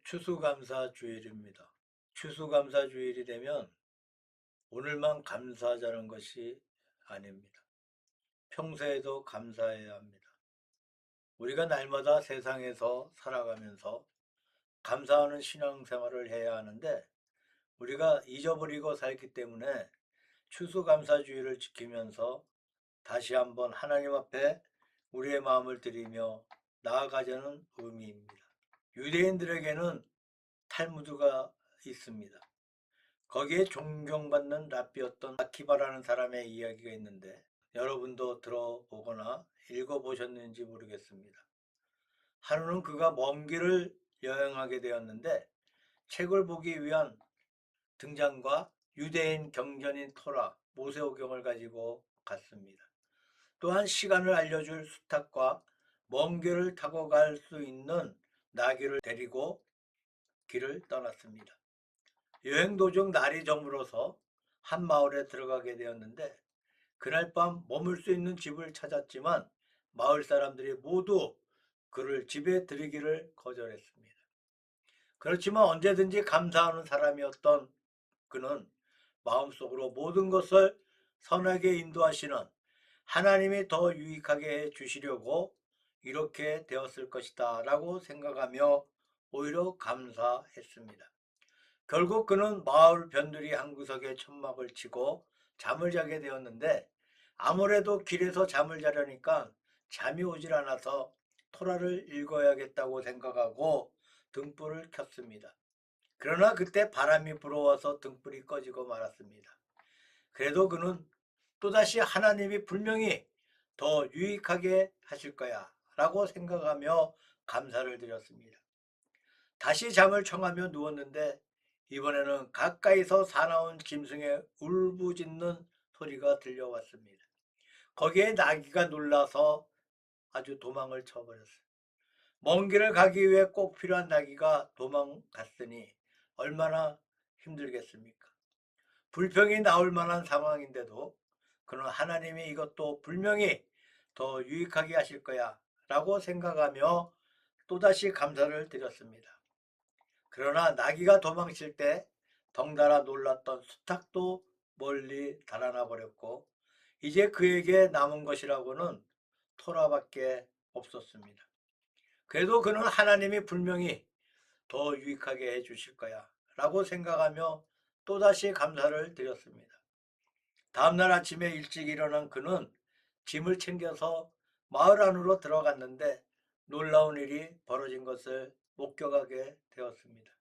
추수감사주일입니다. 추수감사주일이 되면 오늘만 감사하자는 것이 아닙니다. 평소에도 감사해야 합니다. 우리가 날마다 세상에서 살아가면서 감사하는 신앙생활을 해야 하는데 우리가 잊어버리고 살기 때문에 추수감사주일을 지키면서 다시 한번 하나님 앞에 우리의 마음을 드리며 나아가자는 의미입니다. 유대인들에게는 탈무드가 있습니다. 거기에 존경받는 랍비였던 아키바라는 사람의 이야기가 있는데 여러분도 들어보거나 읽어보셨는지 모르겠습니다. 하루는 그가 먼 길을 여행하게 되었는데 책을 보기 위한 등잔과 유대인 경전인 토라, 모세오경을 가지고 갔습니다. 또한 시간을 알려줄 수탉과 먼 길을 타고 갈 수 있는 나귀를 데리고 길을 떠났습니다. 여행 도중 날이 저물어서 한 마을에 들어가게 되었는데 그날 밤 머물 수 있는 집을 찾았지만 마을 사람들이 모두 그를 집에 들이기를 거절했습니다. 그렇지만 언제든지 감사하는 사람이었던 그는 마음속으로 모든 것을 선하게 인도하시는 하나님이 더 유익하게 해 주시려고 이렇게 되었을 것이다 라고 생각하며 오히려 감사했습니다. 결국 그는 마을 변두리 한 구석에 천막을 치고 잠을 자게 되었는데 아무래도 길에서 잠을 자려니까 잠이 오질 않아서 토라를 읽어야겠다고 생각하고 등불을 켰습니다. 그러나 그때 바람이 불어와서 등불이 꺼지고 말았습니다. 그래도 그는 또다시 하나님이 분명히 더 유익하게 하실 거야 라고 생각하며 감사를 드렸습니다. 다시 잠을 청하며 누웠는데 이번에는 가까이서 사나운 짐승의 울부짖는 소리가 들려왔습니다. 거기에 나귀가 놀라서 아주 도망을 쳐버렸어요. 먼 길을 가기 위해 꼭 필요한 나귀가 도망갔으니 얼마나 힘들겠습니까? 불평이 나올 만한 상황인데도 그는 하나님이 이것도 분명히 더 유익하게 하실 거야 라고 생각하며 또다시 감사를 드렸습니다. 그러나 나귀가 도망칠 때 덩달아 놀랐던 수탉도 멀리 달아나 버렸고 이제 그에게 남은 것이라고는 토라밖에 없었습니다. 그래도 그는 하나님이 분명히 더 유익하게 해 주실 거야 라고 생각하며 또다시 감사를 드렸습니다. 다음날 아침에 일찍 일어난 그는 짐을 챙겨서 마을 안으로 들어갔는데 놀라운 일이 벌어진 것을 목격하게 되었습니다.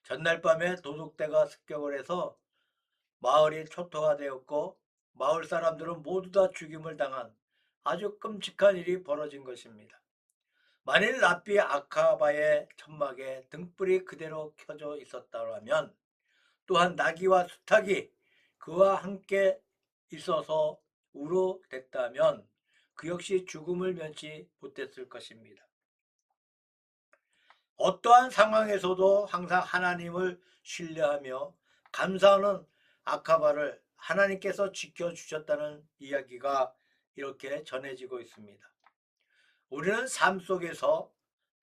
전날 밤에 도둑대가 습격을 해서 마을이 초토화 되었고 마을 사람들은 모두 다 죽임을 당한 아주 끔찍한 일이 벌어진 것입니다. 만일 랍비 아카바의 천막에 등불이 그대로 켜져 있었다면 또한 나귀와 수탉이 그와 함께 있어서 우로됐다면 그 역시 죽음을 면치 못했을 것입니다. 어떠한 상황에서도 항상 하나님을 신뢰하며 감사하는 아카바를 하나님께서 지켜주셨다는 이야기가 이렇게 전해지고 있습니다. 우리는 삶 속에서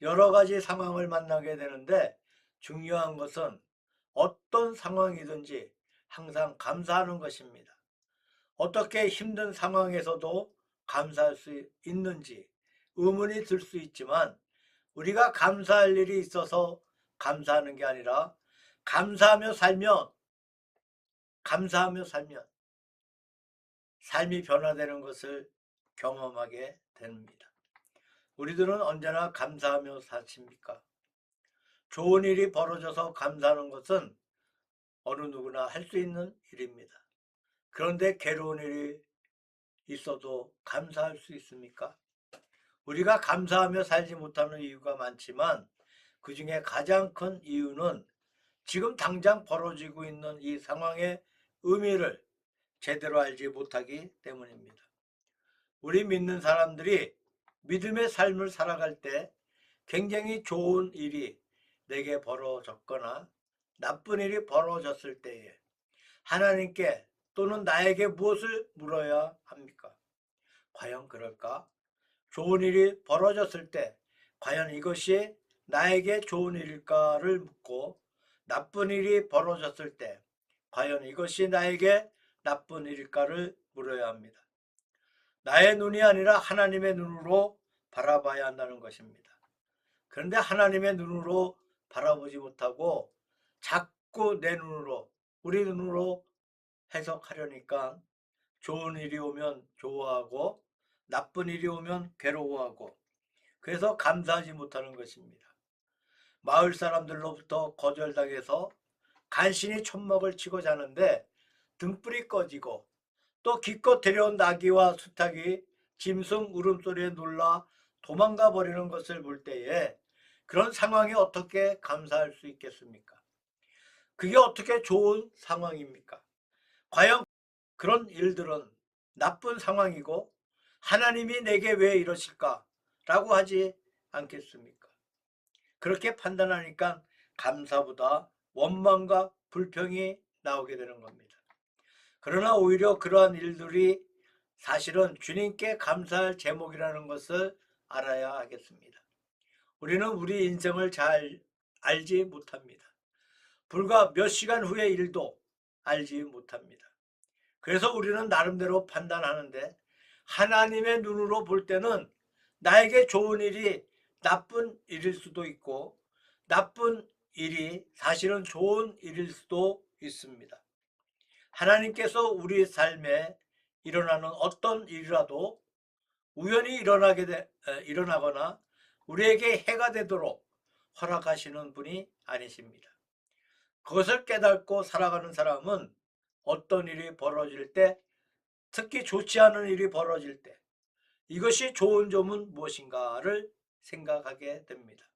여러 가지 상황을 만나게 되는데 중요한 것은 어떤 상황이든지 항상 감사하는 것입니다. 어떻게 힘든 상황에서도 감사할 수 있는지 의문이 들 수 있지만 우리가 감사할 일이 있어서 감사하는 게 아니라 감사하며 살면 삶이 변화되는 것을 경험하게 됩니다. 우리들은 언제나 감사하며 사십니까? 좋은 일이 벌어져서 감사하는 것은 어느 누구나 할 수 있는 일입니다. 그런데 괴로운 일이 있어도 감사할 수 있습니까? 우리가 감사하며 살지 못하는 이유가 많지만 그 중에 가장 큰 이유는 지금 당장 벌어지고 있는 이 상황의 의미를 제대로 알지 못하기 때문입니다. 우리 믿는 사람들이 믿음의 삶을 살아갈 때 굉장히 좋은 일이 내게 벌어졌거나 나쁜 일이 벌어졌을 때에 하나님께 또는 나에게 무엇을 물어야 합니까? 과연 그럴까? 좋은 일이 벌어졌을 때 과연 이것이 나에게 좋은 일일까를 묻고 나쁜 일이 벌어졌을 때 과연 이것이 나에게 나쁜 일일까를 물어야 합니다. 나의 눈이 아니라 하나님의 눈으로 바라봐야 한다는 것입니다. 그런데 하나님의 눈으로 바라보지 못하고 자꾸 내 눈으로, 우리 눈으로 해석하려니까 좋은 일이 오면 좋아하고 나쁜 일이 오면 괴로워하고 그래서 감사하지 못하는 것입니다. 마을 사람들로부터 거절당해서 간신히 촌먹을 치고 자는데 등불이 꺼지고 또 기껏 데려온 나귀와 수탉이 짐승 울음소리에 놀라 도망가 버리는 것을 볼 때에 그런 상황에 어떻게 감사할 수 있겠습니까? 그게 어떻게 좋은 상황입니까? 과연 그런 일들은 나쁜 상황이고 하나님이 내게 왜 이러실까? 라고 하지 않겠습니까? 그렇게 판단하니까 감사보다 원망과 불평이 나오게 되는 겁니다. 그러나 오히려 그러한 일들이 사실은 주님께 감사할 제목이라는 것을 알아야 하겠습니다. 우리는 우리 인생을 잘 알지 못합니다. 불과 몇 시간 후의 일도 알지 못합니다. 그래서 우리는 나름대로 판단하는데 하나님의 눈으로 볼 때는 나에게 좋은 일이 나쁜 일일 수도 있고 나쁜 일이 사실은 좋은 일일 수도 있습니다. 하나님께서 우리 삶에 일어나는 어떤 일이라도 우연히 일어나거나 우리에게 해가 되도록 허락하시는 분이 아니십니다. 그것을 깨닫고 살아가는 사람은 어떤 일이 벌어질 때, 특히 좋지 않은 일이 벌어질 때 이것이 좋은 점은 무엇인가를 생각하게 됩니다.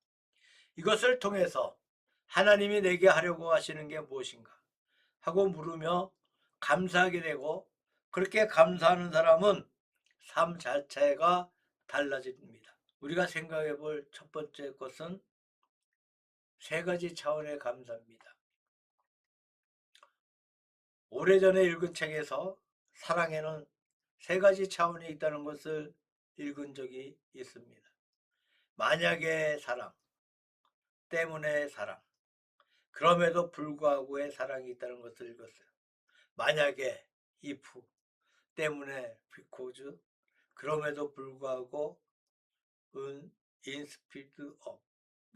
이것을 통해서 하나님이 내게 하려고 하시는 게 무엇인가 하고 물으며 감사하게 되고 그렇게 감사하는 사람은 삶 자체가 달라집니다. 우리가 생각해 볼 첫 번째 것은 세 가지 차원의 감사입니다. 오래전에 읽은 책에서 사랑에는 세 가지 차원이 있다는 것을 읽은 적이 있습니다. 만약의 사랑, 때문에 사랑, 그럼에도 불구하고의 사랑이 있다는 것을 읽었어요. 만약에 if 때문에 because 그럼에도 불구하고 in spite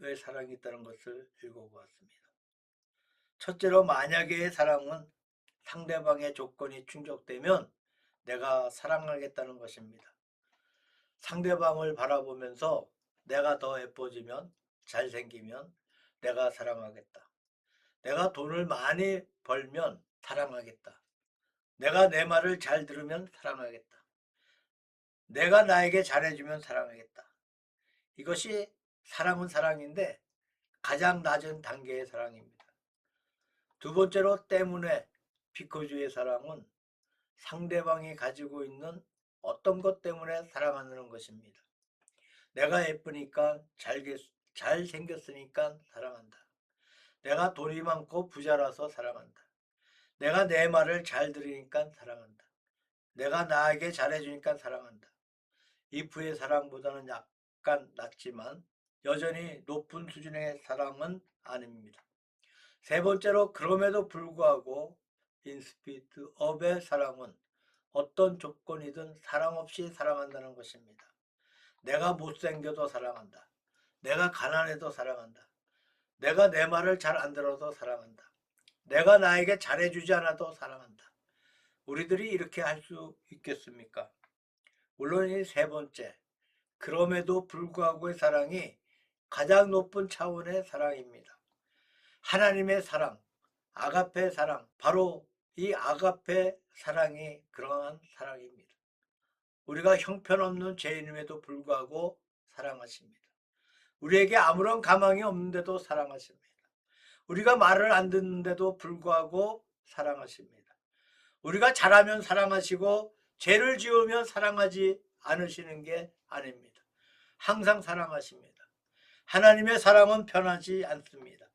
of의 사랑이 있다는 것을 읽어보았습니다. 첫째로 만약의 사랑은 상대방의 조건이 충족되면 내가 사랑하겠다는 것입니다. 상대방을 바라보면서 내가 더 예뻐지면 잘생기면 내가 사랑하겠다. 내가 돈을 많이 벌면 사랑하겠다. 내가 내 말을 잘 들으면 사랑하겠다. 내가 나에게 잘해주면 사랑하겠다. 이것이 사랑은 사랑인데 가장 낮은 단계의 사랑입니다. 두 번째로 때문에 비커주의 사랑은 상대방이 가지고 있는 어떤 것 때문에 사랑하는 것입니다. 내가 예쁘니까 잘생겼으니까 사랑한다. 내가 돈이 많고 부자라서 사랑한다. 내가 내 말을 잘 들으니까 사랑한다. 내가 나에게 잘해주니까 사랑한다. 이프의 사랑보다는 약간 낮지만 여전히 높은 수준의 사랑은 아닙니다. 세 번째로 그럼에도 불구하고 인스피트 업의 사랑은 어떤 조건이든 사랑 없이 사랑한다는 것입니다. 내가 못생겨도 사랑한다. 내가 가난해도 사랑한다. 내가 내 말을 잘 안 들어도 사랑한다. 내가 나에게 잘해주지 않아도 사랑한다. 우리들이 이렇게 할 수 있겠습니까? 물론 이 세 번째, 그럼에도 불구하고의 사랑이 가장 높은 차원의 사랑입니다. 하나님의 사랑, 아가페 사랑, 바로 이 아가페 사랑이 그러한 사랑입니다. 우리가 형편없는 죄인임에도 불구하고 사랑하십니다. 우리에게 아무런 가망이 없는데도 사랑하십니다. 우리가 말을 안 듣는데도 불구하고 사랑하십니다. 우리가 잘하면 사랑하시고 죄를 지으면 사랑하지 않으시는 게 아닙니다. 항상 사랑하십니다. 하나님의 사랑은 변하지 않습니다.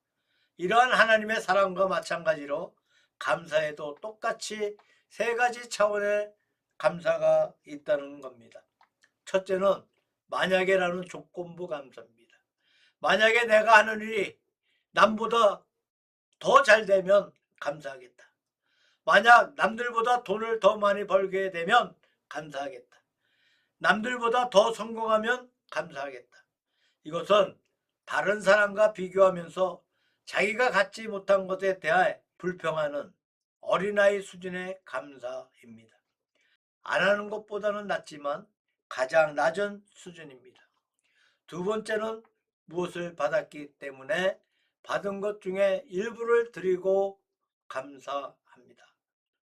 이러한 하나님의 사랑과 마찬가지로 감사에도 똑같이 세 가지 차원의 감사가 있다는 겁니다. 첫째는 만약에라는 조건부 감사입니다. 만약에 내가 하는 일이 남보다 더 잘 되면 감사하겠다. 만약 남들보다 돈을 더 많이 벌게 되면 감사하겠다. 남들보다 더 성공하면 감사하겠다. 이것은 다른 사람과 비교하면서 자기가 갖지 못한 것에 대해 불평하는 어린아이 수준의 감사입니다. 안 하는 것보다는 낫지만 가장 낮은 수준입니다. 두 번째는 무엇을 받았기 때문에 받은 것 중에 일부를 드리고 감사합니다.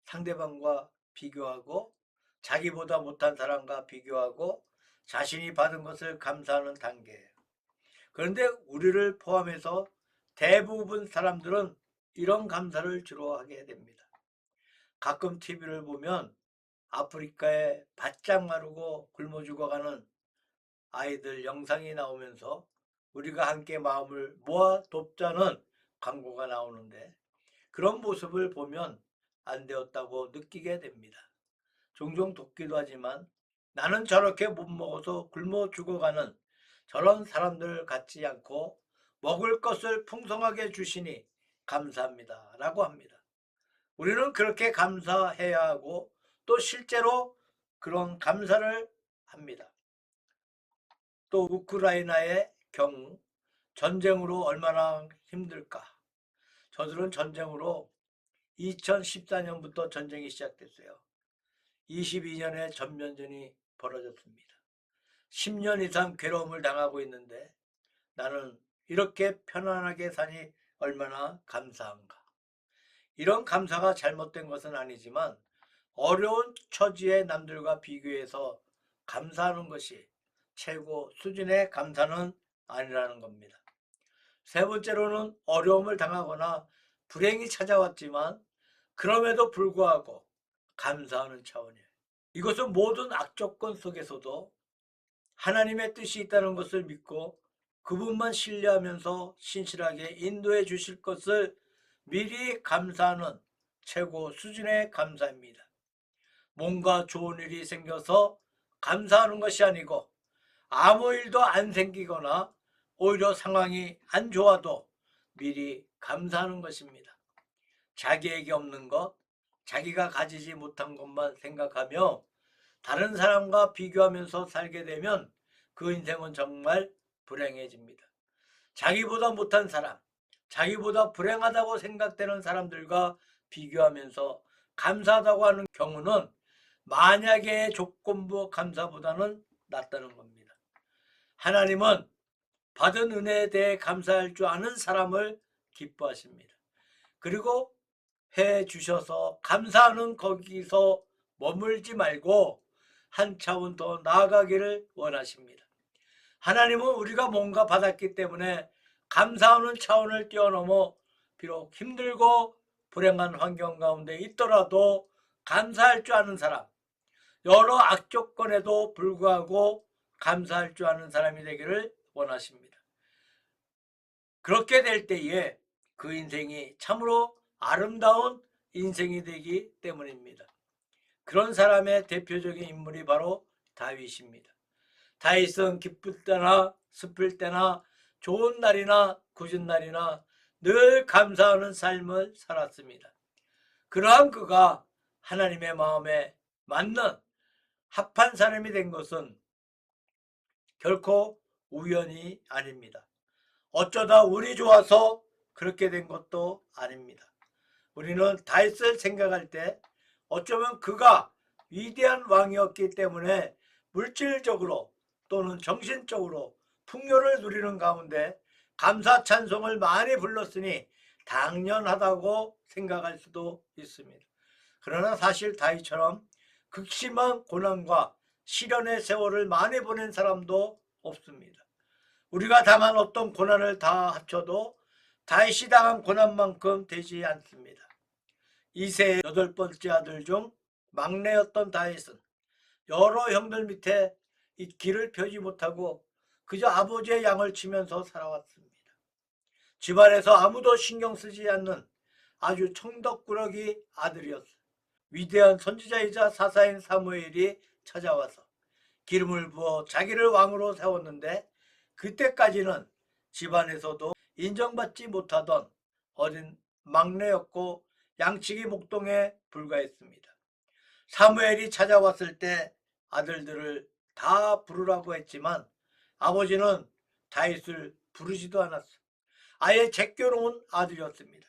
상대방과 비교하고 자기보다 못한 사람과 비교하고 자신이 받은 것을 감사하는 단계예요. 그런데 우리를 포함해서 대부분 사람들은 이런 감사를 주로 하게 됩니다. 가끔 TV를 보면 아프리카에 바짝 마르고 굶어 죽어가는 아이들 영상이 나오면서 우리가 함께 마음을 모아 돕자는 광고가 나오는데 그런 모습을 보면 안 되었다고 느끼게 됩니다. 종종 돕기도 하지만 나는 저렇게 못 먹어서 굶어 죽어가는 저런 사람들 같지 않고 먹을 것을 풍성하게 주시니 감사합니다 라고 합니다. 우리는 그렇게 감사해야 하고 또 실제로 그런 감사를 합니다. 또 우크라이나의 경우 전쟁으로 얼마나 힘들까. 저들은 전쟁으로 2014년부터 전쟁이 시작됐어요. 22년의 전면전이 벌어졌습니다. 10년 이상 괴로움을 당하고 있는데 나는 이렇게 편안하게 사니 얼마나 감사한가. 이런 감사가 잘못된 것은 아니지만 어려운 처지의 남들과 비교해서 감사하는 것이 최고 수준의 감사는 아니라는 겁니다. 세 번째로는 어려움을 당하거나 불행이 찾아왔지만 그럼에도 불구하고 감사하는 차원이에요. 이것은 모든 악조건 속에서도 하나님의 뜻이 있다는 것을 믿고 그분만 신뢰하면서 신실하게 인도해 주실 것을 미리 감사하는 최고 수준의 감사입니다. 뭔가 좋은 일이 생겨서 감사하는 것이 아니고 아무 일도 안 생기거나 오히려 상황이 안 좋아도 미리 감사하는 것입니다. 자기에게 없는 것, 자기가 가지지 못한 것만 생각하며 다른 사람과 비교하면서 살게 되면 그 인생은 정말 불행해집니다. 자기보다 못한 사람, 자기보다 불행하다고 생각되는 사람들과 비교하면서 감사하다고 하는 경우는 만약의 조건부 감사보다는 낫다는 겁니다. 하나님은 받은 은혜에 대해 감사할 줄 아는 사람을 기뻐하십니다. 그리고 해 주셔서 감사하는 거기서 머물지 말고 한 차원 더 나아가기를 원하십니다. 하나님은 우리가 뭔가 받았기 때문에 감사하는 차원을 뛰어넘어 비록 힘들고 불행한 환경 가운데 있더라도 감사할 줄 아는 사람, 여러 악조건에도 불구하고 감사할 줄 아는 사람이 되기를 원하십니다. 그렇게 될 때에 그 인생이 참으로 아름다운 인생이 되기 때문입니다. 그런 사람의 대표적인 인물이 바로 다윗입니다. 다윗은 기쁠 때나 슬플 때나 좋은 날이나 굳은 날이나 늘 감사하는 삶을 살았습니다. 그러한 그가 하나님의 마음에 맞는 합한 사람이 된 것은 결코 우연이 아닙니다. 어쩌다 운이 좋아서 그렇게 된 것도 아닙니다. 우리는 다윗을 생각할 때 어쩌면 그가 위대한 왕이었기 때문에 물질적으로 또는 정신적으로 풍요를 누리는 가운데 감사 찬송을 많이 불렀으니 당연하다고 생각할 수도 있습니다. 그러나 사실 다윗처럼 극심한 고난과 시련의 세월을 많이 보낸 사람도 없습니다. 우리가 당한 어떤 고난을 다 합쳐도 다윗이 당한 고난만큼 되지 않습니다. 이세의 8번째 아들 중 막내였던 다윗은 여러 형들 밑에 이 길을 펴지 못하고 그저 아버지의 양을 치면서 살아왔습니다. 집안에서 아무도 신경 쓰지 않는 아주 청덕꾸러기 아들이었어요. 위대한 선지자이자 사사인 사무엘이 찾아와서 기름을 부어 자기를 왕으로 세웠는데 그때까지는 집안에서도 인정받지 못하던 어린 막내였고 양치기 목동에 불과했습니다. 사무엘이 찾아왔을 때 아들들을 다 부르라고 했지만 아버지는 다윗을 부르지도 않았어. 아예 제껴놓은 아들이었습니다.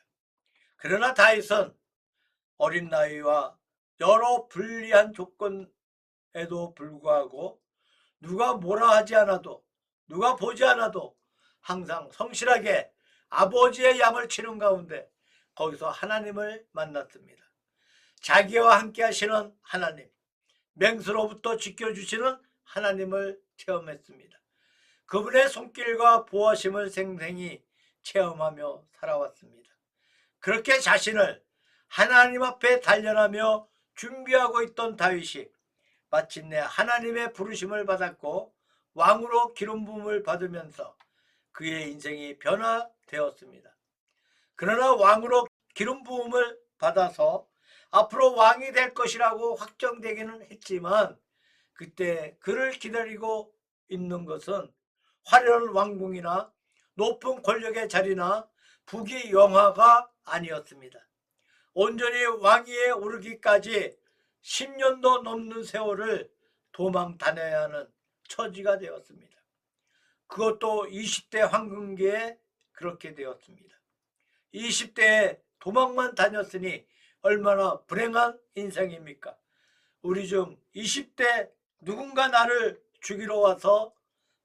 그러나 다윗은 어린 나이와 여러 불리한 조건에도 불구하고 누가 뭐라 하지 않아도, 누가 보지 않아도 항상 성실하게 아버지의 양을 치는 가운데 거기서 하나님을 만났습니다. 자기와 함께 하시는 하나님, 맹수로부터 지켜주시는 하나님을 체험했습니다. 그분의 손길과 보호하심을 생생히 체험하며 살아왔습니다. 그렇게 자신을 하나님 앞에 단련하며 준비하고 있던 다윗이 마침내 하나님의 부르심을 받았고 왕으로 기름 부음을 받으면서 그의 인생이 변화되었습니다. 그러나 왕으로 기름 부음을 받아서 앞으로 왕이 될 것이라고 확정되기는 했지만 그때 그를 기다리고 있는 것은 화려한 왕궁이나 높은 권력의 자리나 부귀 영화가 아니었습니다. 온전히 왕위에 오르기까지 10년도 넘는 세월을 도망 다녀야 하는 처지가 되었습니다. 그것도 20대 황금기에 그렇게 되었습니다. 20대에 도망만 다녔으니 얼마나 불행한 인생입니까? 우리 중 20대 누군가 나를 죽이러 와서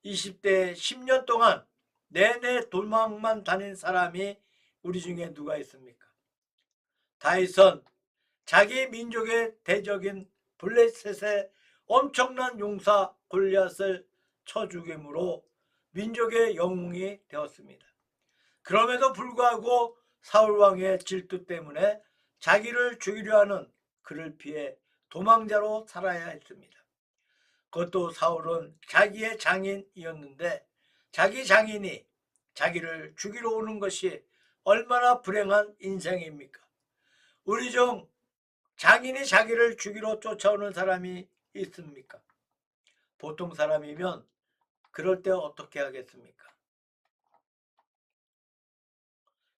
20대 10년 동안 내내 도망만 다닌 사람이 우리 중에 누가 있습니까? 다윗은 자기 민족의 대적인 블레셋의 엄청난 용사 골리앗을 쳐 죽임으로 민족의 영웅이 되었습니다. 그럼에도 불구하고 사울왕의 질투 때문에 자기를 죽이려 하는 그를 피해 도망자로 살아야 했습니다. 그것도 사울은 자기의 장인이었는데 자기 장인이 자기를 죽이러 오는 것이 얼마나 불행한 인생입니까? 우리 중 장인이 자기를 죽이러 쫓아오는 사람이 있습니까? 보통 사람이면 그럴 때 어떻게 하겠습니까?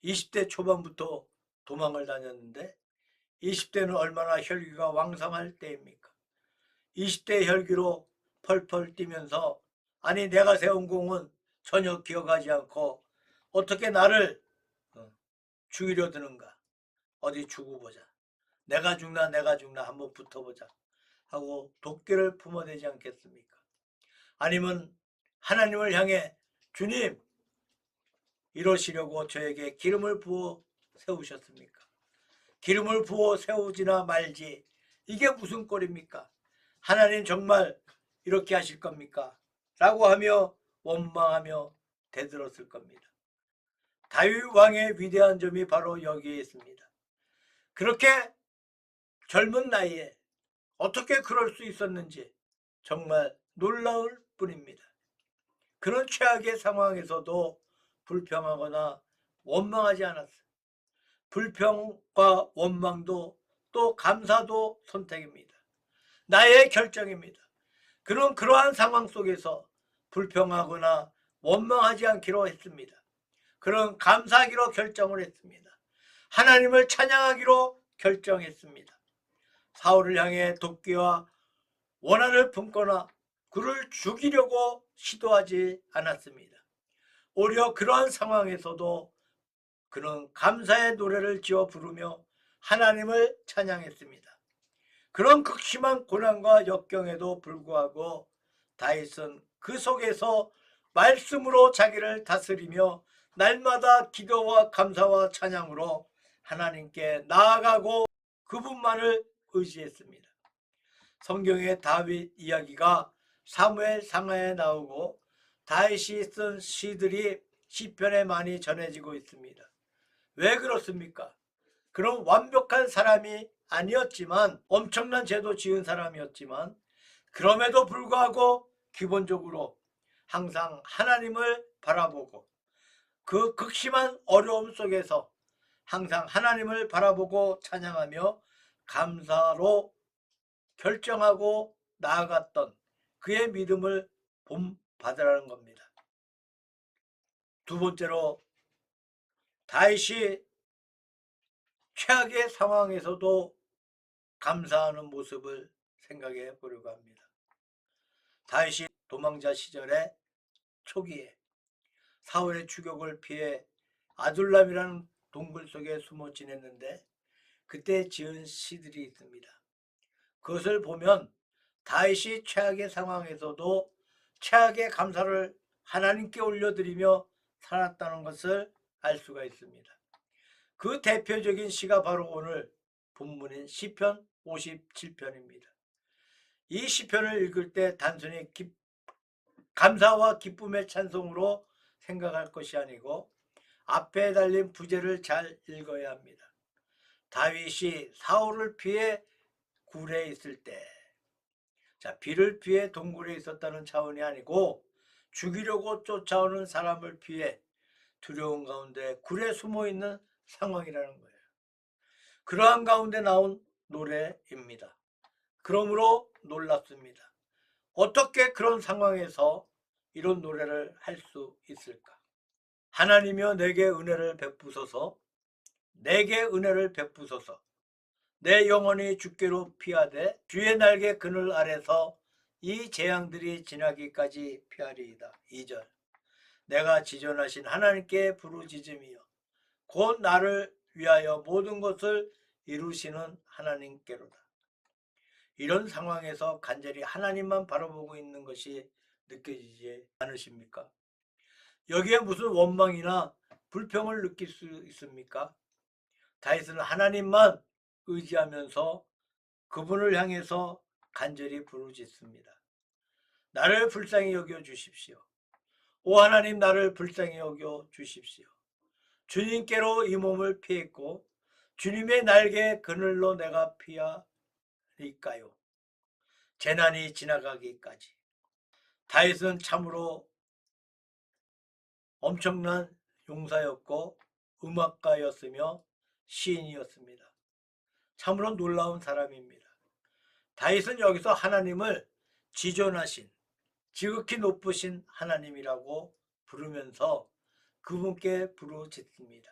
20대 초반부터 도망을 다녔는데 20대는 얼마나 혈기가 왕성할 때입니까? 20대 혈기로 펄펄 뛰면서 아니 내가 세운 공은 전혀 기억하지 않고 어떻게 나를 죽이려 드는가? 어디 죽어 보자. 내가 죽나 한번 붙어보자 하고 도끼를 품어대지 않겠습니까? 아니면 하나님을 향해 주님 이러시려고 저에게 기름을 부어 세우셨습니까? 기름을 부어 세우지나 말지 이게 무슨 꼴입니까? 하나님 정말 이렇게 하실 겁니까? 라고 하며 원망하며 대들었을 겁니다. 다윗 왕의 위대한 점이 바로 여기에 있습니다. 그렇게 젊은 나이에 어떻게 그럴 수 있었는지 정말 놀라울 뿐입니다. 그런 최악의 상황에서도 불평하거나 원망하지 않았어요. 불평과 원망도 또 감사도 선택입니다. 나의 결정입니다. 그는 그러한 상황 속에서 불평하거나 원망하지 않기로 했습니다. 그는 감사하기로 결정을 했습니다. 하나님을 찬양하기로 결정했습니다. 사울을 향해 도끼와 원한을 품거나 그를 죽이려고 시도하지 않았습니다. 오히려 그러한 상황에서도 그는 감사의 노래를 지어 부르며 하나님을 찬양했습니다. 그런 극심한 고난과 역경에도 불구하고 다윗은 그 속에서 말씀으로 자기를 다스리며 날마다 기도와 감사와 찬양으로 하나님께 나아가고 그분만을 의지했습니다. 성경의 다윗 이야기가 사무엘 상하에 나오고 다윗이 쓴 시들이 시편에 많이 전해지고 있습니다. 왜 그렇습니까? 그런 완벽한 사람이 아니었지만 엄청난 죄도 지은 사람이었지만 그럼에도 불구하고 기본적으로 항상 하나님을 바라보고 그 극심한 어려움 속에서 항상 하나님을 바라보고 찬양하며 감사로 결정하고 나아갔던 그의 믿음을 본받으라는 겁니다. 두 번째로 다윗이 최악의 상황에서도 감사하는 모습을 생각해 보려고 합니다. 다윗이 도망자 시절에 초기에 사울의 추격을 피해 아둘람이라는 동굴 속에 숨어 지냈는데 그때 지은 시들이 있습니다. 그것을 보면 다윗이 최악의 상황에서도 최악의 감사를 하나님께 올려드리며 살았다는 것을 알 수가 있습니다. 그 대표적인 시가 바로 오늘 본문인 시편 57편입니다. 이 시편을 읽을 때 단순히 감사와 기쁨의 찬송으로 생각할 것이 아니고 앞에 달린 부제를 잘 읽어야 합니다. 다윗이 사울을 피해 굴에 있을 때, 비를 피해 동굴에 있었다는 차원이 아니고 죽이려고 쫓아오는 사람을 피해 두려운 가운데 굴에 숨어 있는 상황이라는 거예요. 그러한 가운데 나온 노래입니다. 그러므로 놀랍습니다. 어떻게 그런 상황에서 이런 노래를 할 수 있을까? 하나님이여 내게 은혜를 베푸소서, 내게 은혜를 베푸소서. 내 영혼이 주께로 피하되 주의 날개 그늘 아래서 이 재앙들이 지나기까지 피하리이다. 2절. 내가 지존하신 하나님께 부르짖으며 곧 나를 위하여 모든 것을 이루시는 하나님께로다. 이런 상황에서 간절히 하나님만 바라보고 있는 것이 느껴지지 않으십니까? 여기에 무슨 원망이나 불평을 느낄 수 있습니까? 다윗은 하나님만 의지하면서 그분을 향해서 간절히 부르짖습니다. 나를 불쌍히 여겨 주십시오. 오 하나님, 나를 불쌍히 여겨 주십시오. 주님께로 이 몸을 피했고 주님의 날개 그늘로 내가 피하리까요? 재난이 지나가기까지. 다윗은 참으로 엄청난 용사였고 음악가였으며 시인이었습니다. 참으로 놀라운 사람입니다. 다윗은 여기서 하나님을 지존하신, 지극히 높으신 하나님이라고 부르면서 그분께 부르짖습니다.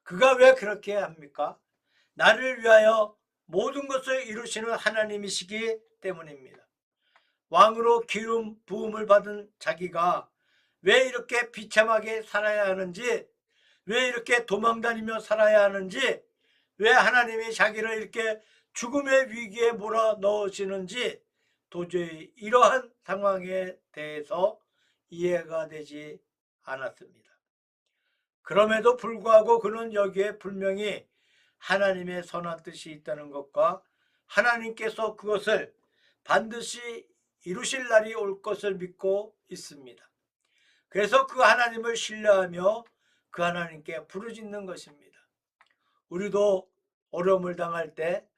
그가 왜 그렇게 합니까? 나를 위하여 모든 것을 이루시는 하나님이시기 때문입니다. 왕으로 기름 부음을 받은 자기가 왜 이렇게 비참하게 살아야 하는지, 왜 이렇게 도망다니며 살아야 하는지, 왜 하나님이 자기를 이렇게 죽음의 위기에 몰아넣으시는지 도저히 이러한 상황에 대해서 이해가 되지 않았습니다. 그럼에도 불구하고 그는 여기에 분명히 하나님의 선한 뜻이 있다는 것과 하나님께서 그것을 반드시 이루실 날이 올 것을 믿고 있습니다. 그래서 그 하나님을 신뢰하며 그 하나님께 부르짖는 것입니다. 우리도 어려움을 당할 때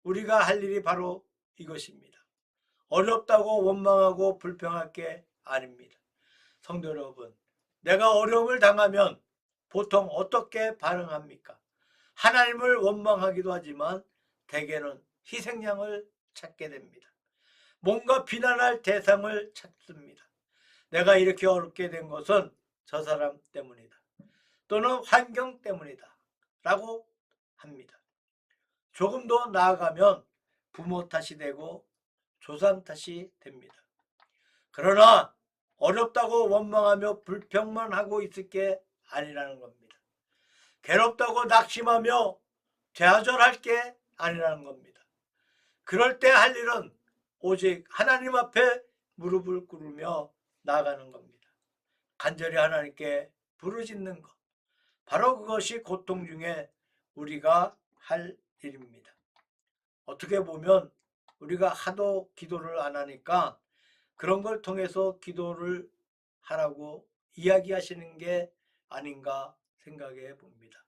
우리가 할 일이 바로 이것입니다. 어렵다고 원망하고 불평할 게 아닙니다. 성도 여러분, 내가 어려움을 당하면 보통 어떻게 반응합니까? 하나님을 원망하기도 하지만 대개는 희생양을 찾게 됩니다. 뭔가 비난할 대상을 찾습니다. 내가 이렇게 어렵게 된 것은 저 사람 때문이다. 또는 환경 때문이다. 라고 합니다. 조금 더 나아가면 부모 탓이 되고 조상 탓이 됩니다. 그러나 어렵다고 원망하며 불평만 하고 있을 게 아니라는 겁니다. 괴롭다고 낙심하며 좌절할 게 아니라는 겁니다. 그럴 때 할 일은 오직 하나님 앞에 무릎을 꿇으며 나아가는 겁니다. 간절히 하나님께 부르짖는 것. 바로 그것이 고통 중에 우리가 할 일입니다. 어떻게 보면 우리가 하도 기도를 안 하니까 그런 걸 통해서 기도를 하라고 이야기하시는 게 아닌가 생각해 봅니다.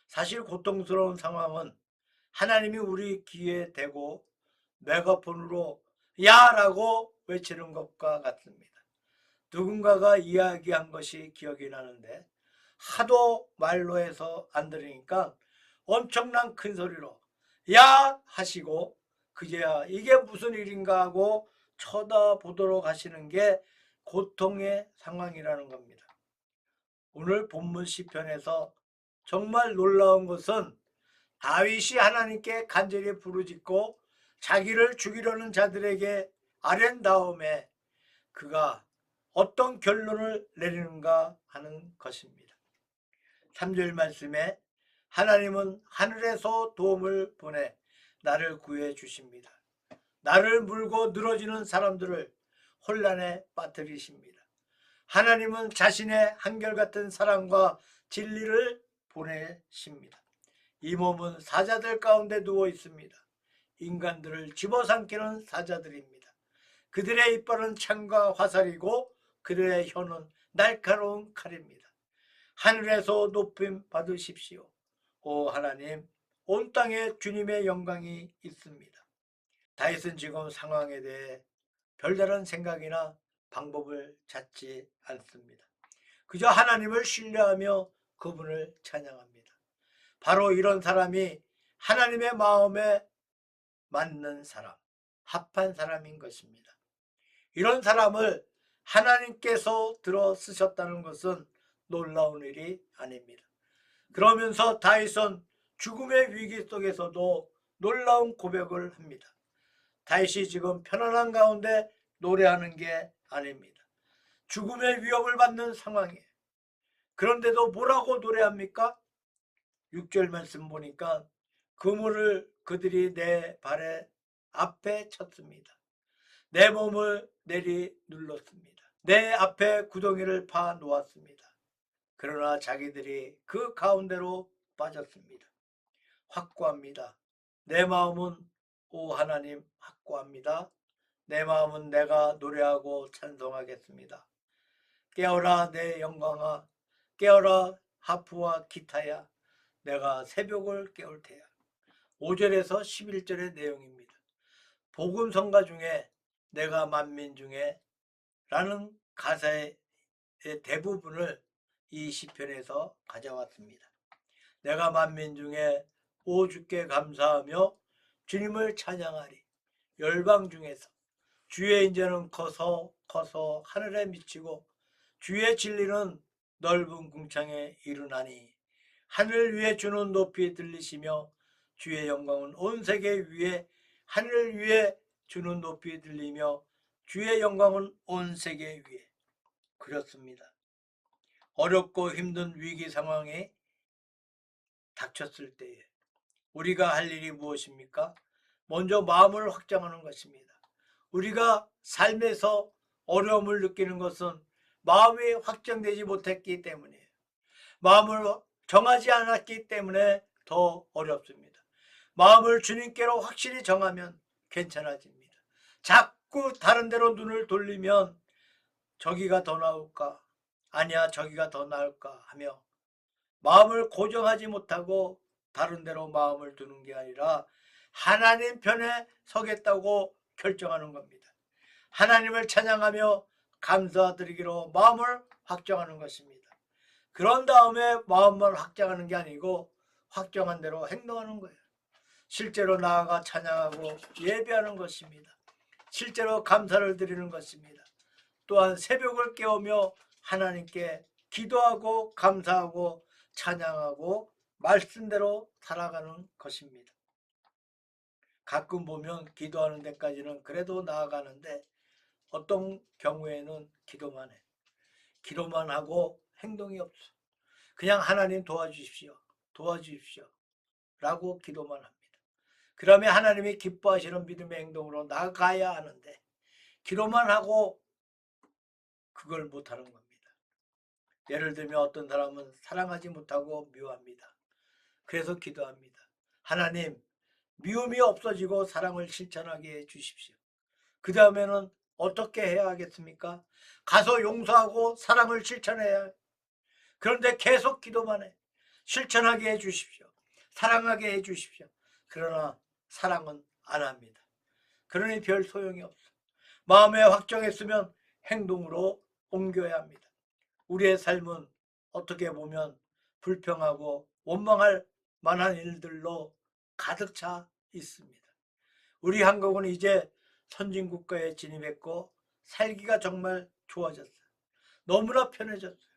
사실 고통스러운 상황은 하나님이 우리 귀에 대고 메가폰으로 야라고 외치는 것과 같습니다. 누군가가 이야기한 것이 기억이 나는데 하도 말로 해서 안 들으니까 엄청난 큰 소리로 야 하시고 그제야 이게 무슨 일인가 하고 쳐다보도록 하시는 게 고통의 상황이라는 겁니다. 오늘 본문 시편에서 정말 놀라운 것은 다윗이 하나님께 간절히 부르짖고 자기를 죽이려는 자들에게 아뢰은 다음에 그가 어떤 결론을 내리는가 하는 것입니다. 3절 말씀에 하나님은 하늘에서 도움을 보내 나를 구해 주십니다. 나를 물고 늘어지는 사람들을 혼란에 빠뜨리십니다. 하나님은 자신의 한결같은 사랑과 진리를 보내십니다. 이 몸은 사자들 가운데 누워 있습니다. 인간들을 집어삼키는 사자들입니다. 그들의 이빨은 창과 화살이고 그들의 혀는 날카로운 칼입니다. 하늘에서 높임 받으십시오. 오 하나님, 온 땅에 주님의 영광이 있습니다. 다윗은 지금 상황에 대해 별다른 생각이나 방법을 찾지 않습니다. 그저 하나님을 신뢰하며 그분을 찬양합니다. 바로 이런 사람이 하나님의 마음에 맞는 사람, 합한 사람인 것입니다. 이런 사람을 하나님께서 들어 쓰셨다는 것은 놀라운 일이 아닙니다. 그러면서 다윗은 죽음의 위기 속에서도 놀라운 고백을 합니다. 다윗이 지금 편안한 가운데 노래하는 게 아닙니다. 죽음의 위협을 받는 상황이에요. 그런데도 뭐라고 노래합니까? 6절 말씀 보니까 그물을 그들이 내 발에 앞에 쳤습니다. 내 몸을 내리 눌렀습니다. 내 앞에 구덩이를 파 놓았습니다. 그러나 자기들이 그 가운데로 빠졌습니다. 확고합니다. 내 마음은 오 하나님 확고합니다. 내 마음은 내가 노래하고 찬송하겠습니다. 깨어라 내 영광아, 깨어라 하프와 기타야, 내가 새벽을 깨울 테야. 5절에서 11절의 내용입니다. 복음성가 중에 내가 만민 중에 라는 가사의 대부분을 이 시편에서 가져왔습니다. 내가 만민 중에 오 주께 감사하며 주님을 찬양하리. 열방 중에서 주의 인자는 커서 하늘에 미치고 주의 진리는 넓은 궁창에 이르나니 하늘 위에 주는 높이 들리시며 주의 영광은 온 세계 위에 하늘 위에 주는 높이 들리며 주의 영광은 온 세계 위에. 그렇습니다. 어렵고 힘든 위기 상황에 닥쳤을 때에 우리가 할 일이 무엇입니까? 먼저 마음을 확장하는 것입니다. 우리가 삶에서 어려움을 느끼는 것은 마음이 확정되지 못했기 때문이에요. 마음을 정하지 않았기 때문에 더 어렵습니다. 마음을 주님께로 확실히 정하면 괜찮아집니다. 자꾸 다른 데로 눈을 돌리면 저기가 더 나을까? 아니야, 저기가 더 나을까? 하며 마음을 고정하지 못하고 다른 데로 마음을 두는 게 아니라 하나님 편에 서겠다고 결정하는 겁니다. 하나님을 찬양하며 감사드리기로 마음을 확정하는 것입니다. 그런 다음에 마음을 확정하는 게 아니고 확정한 대로 행동하는 거예요. 실제로 나아가 찬양하고 예배하는 것입니다. 실제로 감사를 드리는 것입니다. 또한 새벽을 깨우며 하나님께 기도하고 감사하고 찬양하고 말씀대로 살아가는 것입니다. 가끔 보면 기도하는 데까지는 그래도 나아가는데 어떤 경우에는 기도만 해. 기도만 하고 행동이 없어. 그냥 하나님 도와주십시오. 도와주십시오. 라고 기도만 합니다. 그러면 하나님이 기뻐하시는 믿음의 행동으로 나아가야 하는데 기도만 하고 그걸 못하는 겁니다. 예를 들면 어떤 사람은 사랑하지 못하고 미워합니다. 그래서 기도합니다. 하나님, 미움이 없어지고 사랑을 실천하게 해주십시오. 그 다음에는 어떻게 해야 하겠습니까? 가서 용서하고 사랑을 실천해야 해요. 그런데 계속 기도만 해. 실천하게 해주십시오. 사랑하게 해주십시오. 그러나 사랑은 안 합니다. 그러니 별 소용이 없어. 마음에 확정했으면 행동으로 옮겨야 합니다. 우리의 삶은 어떻게 보면 불평하고 원망할 만한 일들로 가득 차 있습니다. 우리 한국은 이제 선진국가에 진입했고 살기가 정말 좋아졌어요. 너무나 편해졌어요.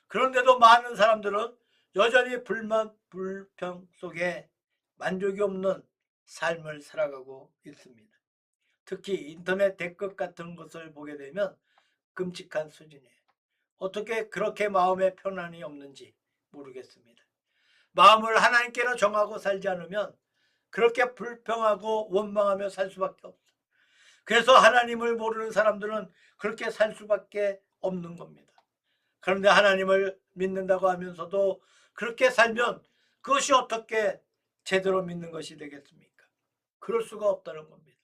그런데도 많은 사람들은 여전히 불만, 불평 속에 만족이 없는 삶을 살아가고 있습니다. 특히 인터넷 댓글 같은 것을 보게 되면 끔찍한 수준이에요. 어떻게 그렇게 마음에 편안이 없는지 모르겠습니다. 마음을 하나님께로 정하고 살지 않으면 그렇게 불평하고 원망하며 살 수밖에 없어요. 그래서 하나님을 모르는 사람들은 그렇게 살 수밖에 없는 겁니다. 그런데 하나님을 믿는다고 하면서도 그렇게 살면 그것이 어떻게 제대로 믿는 것이 되겠습니까? 그럴 수가 없다는 겁니다.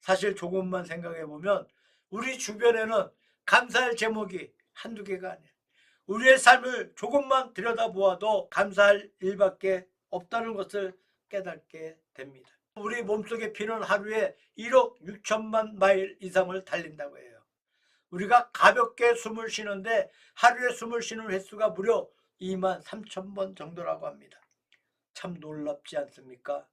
사실 조금만 생각해 보면 우리 주변에는 감사할 제목이 한두 개가 아니에요. 우리의 삶을 조금만 들여다보아도 감사할 일밖에 없다는 것을 깨닫게 됩니다. 우리 몸속의 피는 하루에 1억 6천만 마일 이상을 달린다고 해요. 우리가 가볍게 숨을 쉬는데 하루에 숨을 쉬는 횟수가 무려 2만 3천 번 정도라고 합니다. 참 놀랍지 않습니까?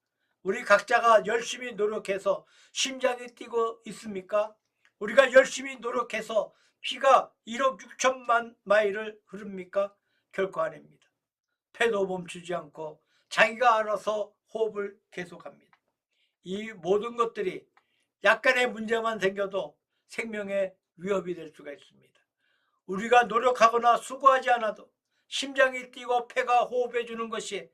우리 각자가 열심히 노력해서 심장이 뛰고 있습니까? 우리가 열심히 노력해서 피가 1억 6천만 마일을 흐릅니까? 결코 아닙니다. 폐도 멈추지 않고 자기가 알아서 호흡을 계속합니다. 이 모든 것들이 약간의 문제만 생겨도 생명에 위협이 될 수가 있습니다. 우리가 노력하거나 수고하지 않아도 심장이 뛰고 폐가 호흡해 주는 것이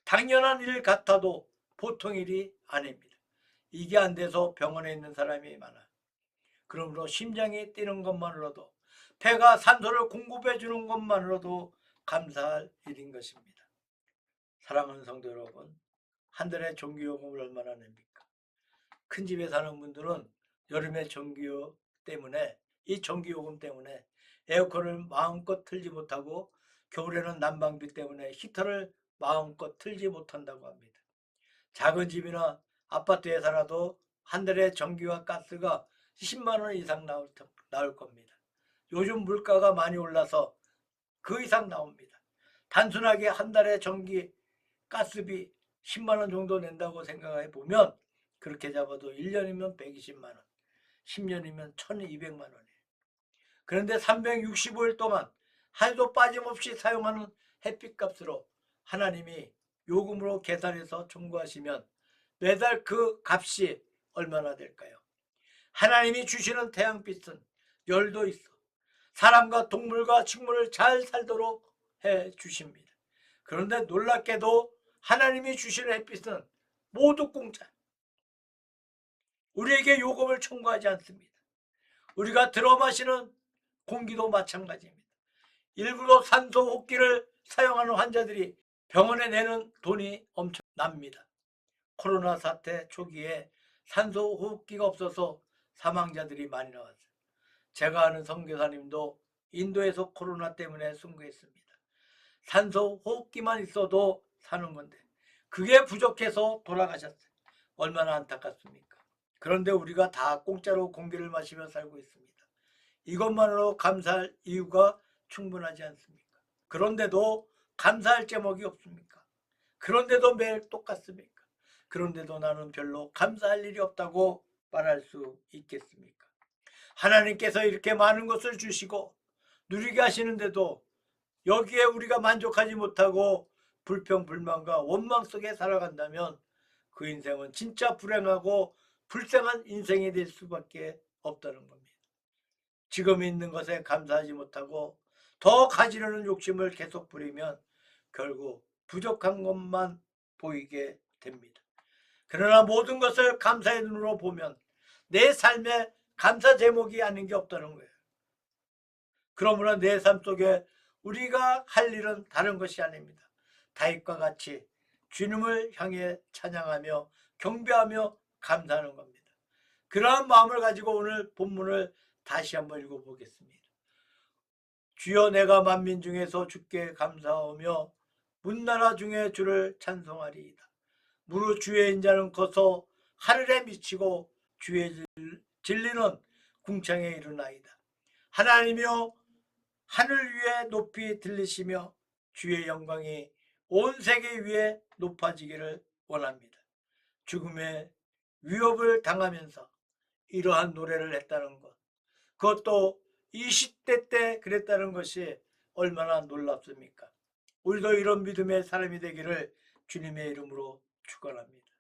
당연한 일 같아도 보통 일이 아닙니다. 이게 안 돼서 병원에 있는 사람이 많아. 그러므로 심장이 뛰는 것만으로도 폐가 산소를 공급해 주는 것만으로도 감사할 일인 것입니다. 사랑하는 성도 여러분, 한 달에 전기요금을 얼마나 냅니까? 큰 집에 사는 분들은 여름에 전기요금 때문에 에어컨을 마음껏 틀지 못하고 겨울에는 난방비 때문에 히터를 마음껏 틀지 못한다고 합니다. 작은 집이나 아파트에 살아도 한 달에 전기와 가스가 10만 원 이상 나올 겁니다. 요즘 물가가 많이 올라서 그 이상 나옵니다. 단순하게 한 달에 전기, 가스비 10만 원 정도 낸다고 생각해 보면 그렇게 잡아도 1년이면 120만 원, 10년이면 1200만 원이에요. 그런데 365일 동안 하루도 빠짐없이 사용하는 햇빛값으로 하나님이 요금으로 계산해서 청구하시면 매달 그 값이 얼마나 될까요? 하나님이 주시는 태양빛은 열도 있어 사람과 동물과 식물을 잘 살도록 해 주십니다. 그런데 놀랍게도 하나님이 주시는 햇빛은 모두 공짜. 우리에게 요금을 청구하지 않습니다. 우리가 들어 마시는 공기도 마찬가지입니다. 일부러 산소 호흡기를 사용하는 환자들이 병원에 내는 돈이 엄청납니다. 코로나 사태 초기에 산소 호흡기가 없어서 사망자들이 많이 나왔어요. 제가 아는 선교사님도 인도에서 코로나 때문에 순교했습니다. 산소 호흡기만 있어도 사는 건데 그게 부족해서 돌아가셨어요. 얼마나 안타깝습니까? 그런데 우리가 다 공짜로 공기를 마시며 살고 있습니다. 이것만으로 감사할 이유가 충분하지 않습니까? 그런데도 감사할 제목이 없습니까? 그런데도 매일 똑같습니까? 그런데도 나는 별로 감사할 일이 없다고 말할 수 있겠습니까? 하나님께서 이렇게 많은 것을 주시고 누리게 하시는데도 여기에 우리가 만족하지 못하고 불평불만과 원망 속에 살아간다면 그 인생은 진짜 불행하고 불쌍한 인생이 될 수밖에 없다는 겁니다. 지금 있는 것에 감사하지 못하고 더 가지려는 욕심을 계속 부리면 결국 부족한 것만 보이게 됩니다. 그러나 모든 것을 감사의 눈으로 보면 내 삶에 감사 제목이 아닌 게 없다는 거예요. 그러므로 내 삶 속에 우리가 할 일은 다른 것이 아닙니다. 다윗과 같이 주님을 향해 찬양하며 경배하며 감사하는 겁니다. 그러한 마음을 가지고 오늘 본문을 다시 한번 읽어보겠습니다. 주여 내가 만민 중에서 주께 감사하며 문나라 중에 주를 찬송하리이다. 무릇 주의 인자는 커서 하늘에 미치고 주의 진리는 궁창에 이르나이다. 하나님이여 하늘 위에 높이 들리시며 주의 영광이 온 세계 위에 높아지기를 원합니다. 죽음의 위협을 당하면서 이러한 노래를 했다는 것, 그것도 20대 때 그랬다는 것이 얼마나 놀랍습니까? 우리도 이런 믿음의 사람이 되기를 주님의 이름으로 축원합니다.